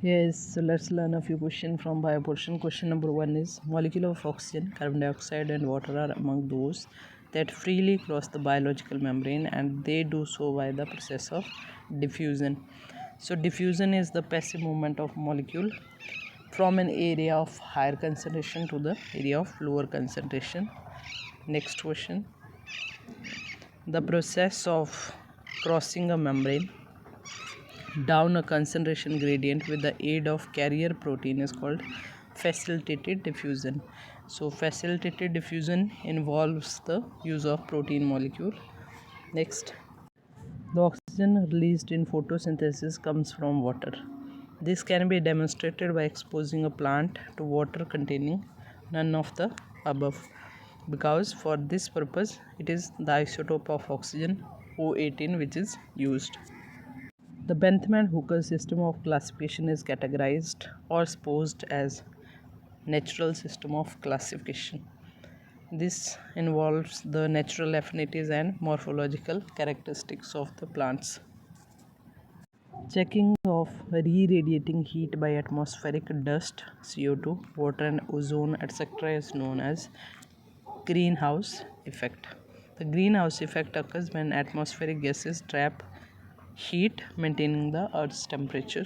Yes, so let's learn a few questions from bio portion. Question number 1 is molecule of oxygen, carbon dioxide and water are among those that freely cross the biological membrane, and they do so by the process of diffusion. So diffusion is the passive movement of molecule from an area of higher concentration to the area of lower concentration. Next question. The process of crossing a membrane down a concentration gradient with the aid of carrier protein is called facilitated diffusion. So facilitated diffusion involves the use of protein molecule. Next, the oxygen released in photosynthesis comes from water. This can be demonstrated by exposing a plant to water containing none of the above, because for this purpose it is the isotope of oxygen O18 which is used. The Bentham-Hooker system of classification is categorized or supposed as natural system of classification. This involves the natural affinities and morphological characteristics of the plants. Checking of re-radiating heat by atmospheric dust, CO2, water and ozone etc. is known as greenhouse effect. The greenhouse effect occurs when atmospheric gases trap heat, maintaining the Earth's temperature.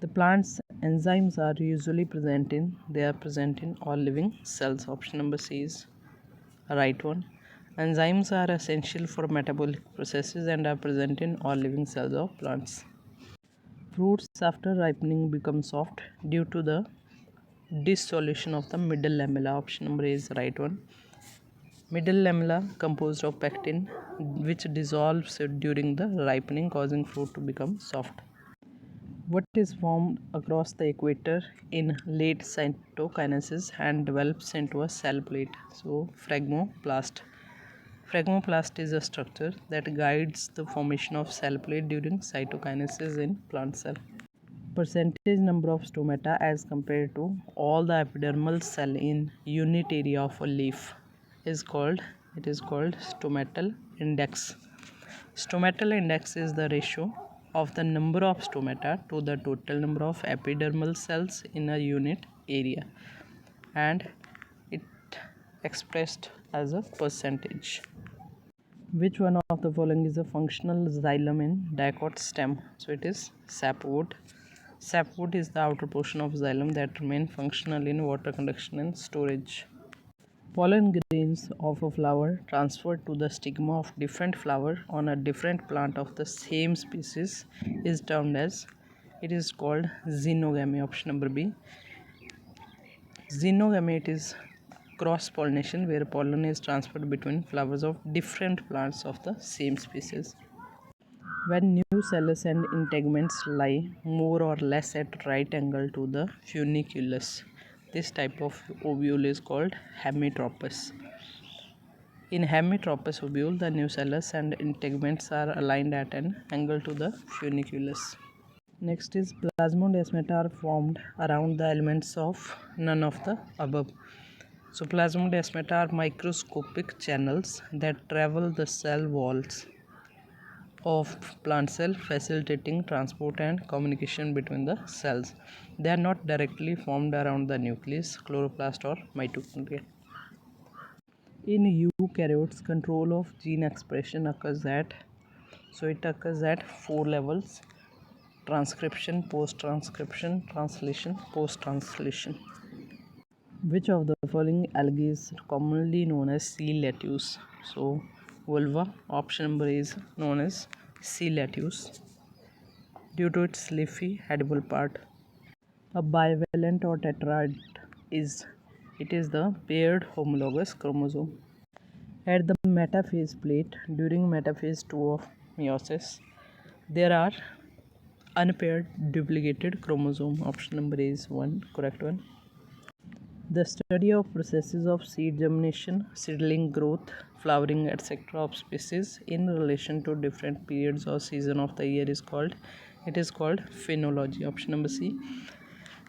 The plant's enzymes are usually present in all living cells. Option number C is a right one. Enzymes are essential for metabolic processes and are present in all living cells of plants. Fruits after ripening become soft due to the dissolution of the middle lamella. Option number A is the right one. Middle lamella composed of pectin, which dissolves during the ripening, causing fruit to become soft. What is formed across the equator in late cytokinesis and develops into a cell plate? So, phragmoplast. Phragmoplast is a structure that guides the formation of cell plate during cytokinesis in plant cell. Percentage number of stomata as compared to all the epidermal cell in unit area of a leaf is called stomatal index. Stomatal index is the ratio of the number of stomata to the total number of epidermal cells in a unit area, and it expressed as a percentage. Which one of the following is a functional xylem in dicot stem? So it is sapwood. Sapwood is the outer portion of xylem that remain functional in water conduction and storage. Pollen grains of a flower transferred to the stigma of different flower on a different plant of the same species is termed as, it is called xenogamy. Option number B. Xenogamy, it is cross pollination where pollen is transferred between flowers of different plants of the same species. When nucellus and integuments lie more or less at right angle to the funiculus, this type of ovule is called hemitropous. In hemitropous ovule, the nucellus and integuments are aligned at an angle to the funiculus. Next is plasmodesmata are formed around the elements of none of the above. So plasmodesmata are microscopic channels that travel the cell walls of plant cell, facilitating transport and communication between the cells. They are not directly formed around the nucleus, chloroplast or mitochondria. In eukaryotes, control of gene expression occurs at four levels: transcription, post-transcription, translation, post-translation. Which of the following algae is commonly known as sea lettuce? So vulva. Option number A is known as sea lettuce due to its leafy edible part. A bivalent or tetrad is the paired homologous chromosome. At the metaphase plate during metaphase 2 of meiosis, there are unpaired duplicated chromosome. Option number A is correct one. The study of processes of seed germination, seedling growth, flowering, etc. of species in relation to different periods or season of the year is called phenology. Option number C.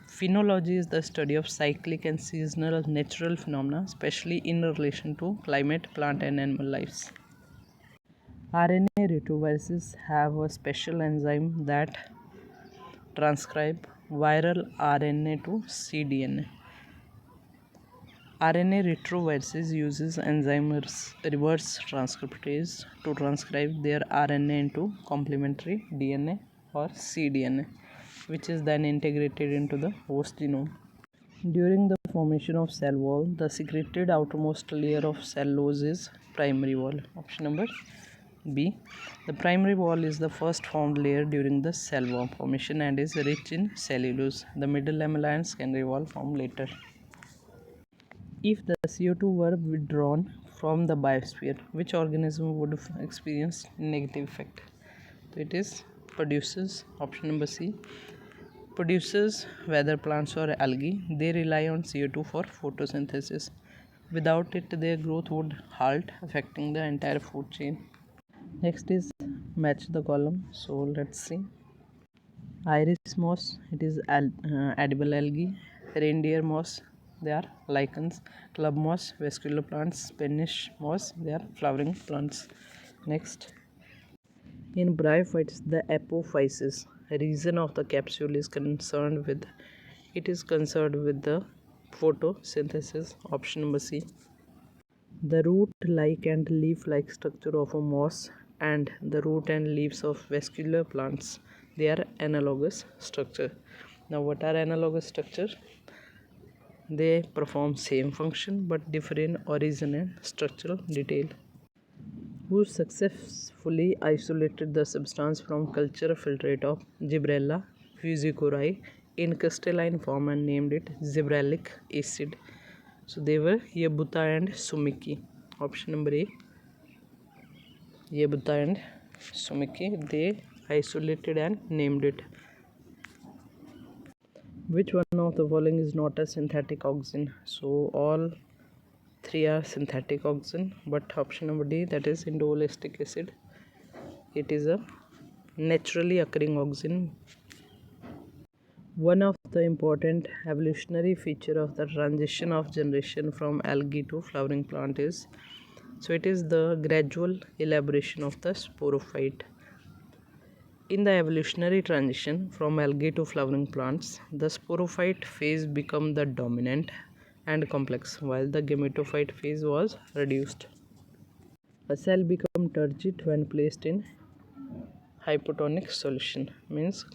Phenology is the study of cyclic and seasonal natural phenomena, especially in relation to climate, plant and animal lives. RNA retroviruses have a special enzyme that transcribe viral RNA to cDNA. RNA retroviruses uses enzyme reverse transcriptase to transcribe their RNA into complementary DNA or cDNA, which is then integrated into the host genome. During the formation of cell wall, the secreted outermost layer of cellulose is primary wall. Option number B. The primary wall is the first formed layer during the cell wall formation and is rich in cellulose. The middle lamella and secondary wall form later. If the CO2 were withdrawn from the biosphere, which organism would experience negative effect? So it is producers. Option number C. Producers, whether plants or algae, they rely on CO2 for photosynthesis. Without it, their growth would halt, affecting the entire food chain. Next is match the column. So let's see. Iris moss, it is edible algae. Reindeer moss, they are lichens. Club moss, vascular plants. Spanish moss, they are flowering plants. Next, in bryophytes, the apophysis region of the capsule is concerned with the photosynthesis. Option number C. The root-like and leaf-like structure of a moss and the root and leaves of vascular plants, they are analogous structure. Now what are analogous structure? They perform same function but differ in origin and structural detail. Who successfully isolated the substance from culture filtrate of Gibberella fusicorae in crystalline form and named it gibberellic acid? So they were Yabuta and Sumiki. Option number A. Yabuta and Sumiki, they isolated and named it. Which one of the following is not a synthetic oxygen? So all three are synthetic oxygen, but option number D, that is indoleic acid, it is a naturally occurring oxygen. One of the important evolutionary feature of the transition of generation from algae to flowering plant is, so it is the gradual elaboration of the sporophyte. In the evolutionary transition from algae to flowering plants, the sporophyte phase become the dominant and complex, while the gametophyte phase was reduced. A cell become turgid when placed in hypotonic solution, means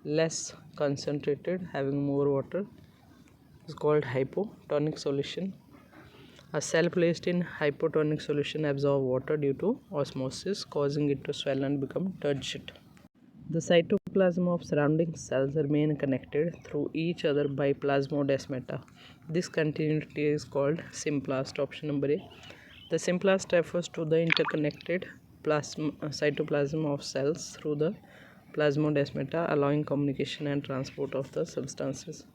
less concentrated, having more water, is called hypotonic solution. A cell placed in hypotonic solution absorb water due to osmosis, causing it to swell and become turgid. The cytoplasm of surrounding cells remain connected through each other by plasmodesmata. This continuity is called symplast. Option number A. The symplast refers to the interconnected cytoplasm of cells through the plasmodesmata, allowing communication and transport of the substances.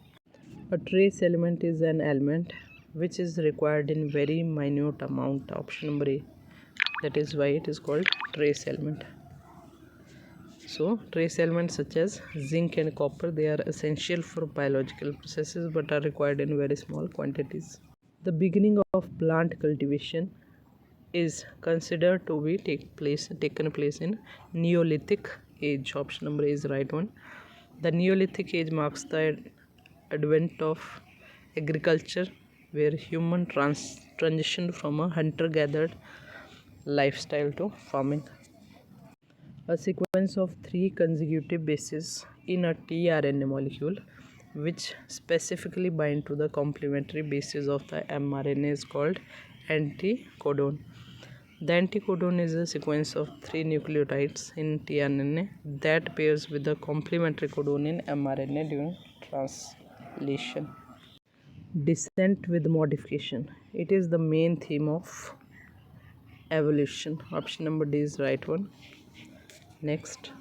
A trace element is an element which is required in very minute amount. Option number A. That is why it is called trace element. So trace elements such as zinc and copper, they are essential for biological processes but are required in very small quantities. The beginning of plant cultivation is considered to be taken place in Neolithic age. Option number A is the right one. The Neolithic age marks the advent of agriculture, where human transitioned from a hunter-gathered lifestyle to farming. A sequence of 3 consecutive bases in a tRNA molecule which specifically bind to the complementary bases of the mRNA is called anticodon. The anticodon is a sequence of 3 nucleotides in tRNA that pairs with the complementary codon in mRNA during translation. Descent with modification. It is the main theme of evolution. Option number D is the right one. Next,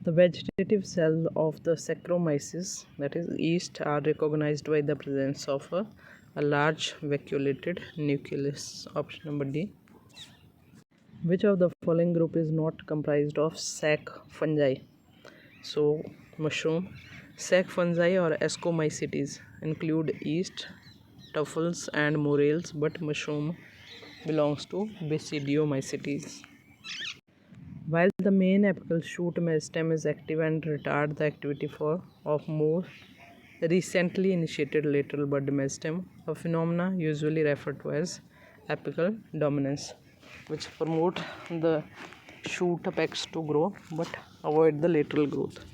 the vegetative cell of the Saccharomyces, that is yeast, are recognized by the presence of a large vacuolated nucleus. Option number D. Which of the following group is not comprised of sac fungi? So mushroom. Sac fungi or Ascomycetes include yeast, truffles and morels, but mushroom belongs to Basidiomycetes. While the main apical shoot meristem is active and retard the activity of more recently initiated lateral bud meristem, a phenomena usually referred to as apical dominance, which promote the shoot apex to grow but avoid the lateral growth.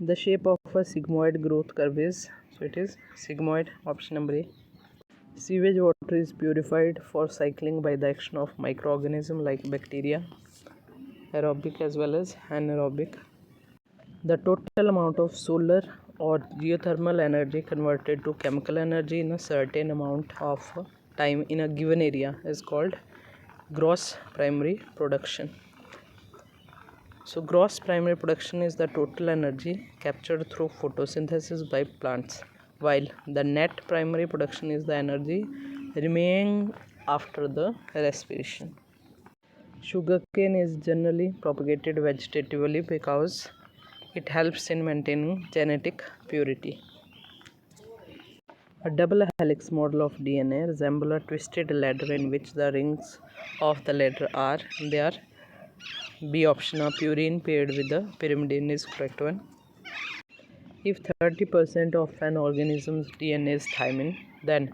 The shape of a sigmoid growth curve is, so it is sigmoid, option number A. Sewage water is purified for cycling by the action of microorganisms like bacteria, aerobic as well as anaerobic. The total amount of solar or geothermal energy converted to chemical energy in a certain amount of time in a given area is called gross primary production. So gross primary production is the total energy captured through photosynthesis by plants, while the net primary production is the energy remaining after the respiration. Sugarcane is generally propagated vegetatively because it helps in maintaining genetic purity. A double helix model of DNA resembles a twisted ladder in which the rings of the ladder are there. B option, a purine paired with the pyrimidine is correct one. If 30% of an organism's DNA is thymine, then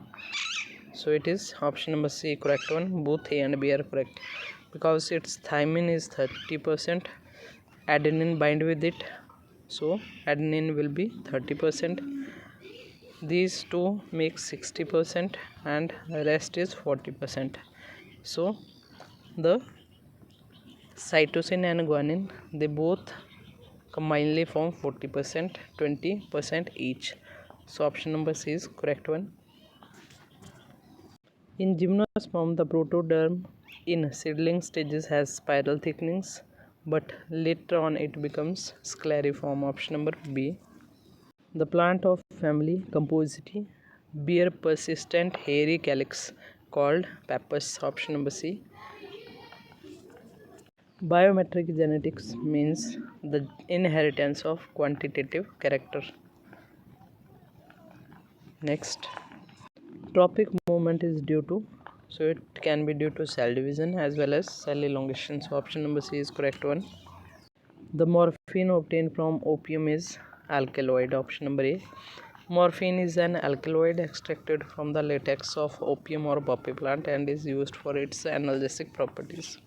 so it is option number C correct one. Both A and B are correct because its thymine is 30%, adenine bind with it, so adenine will be 30%. These two make 60% and rest is 40%. So the cytosine and guanine, they both combinedly form 40%, 20% each. So option number C is correct one. In gymnosperm, the protoderm in seedling stages has spiral thickenings, but later on it becomes scleriform. Option number B. The plant of family Compositae bear persistent hairy calyx called pappus. Option number C. Biometric genetics means the inheritance of quantitative character. Next, tropic movement is due to, so it can be due to cell division as well as cell elongation. So option number C is correct one. The morphine obtained from opium is alkaloid. Option number A. Morphine is an alkaloid extracted from the latex of opium or poppy plant and is used for its analgesic properties.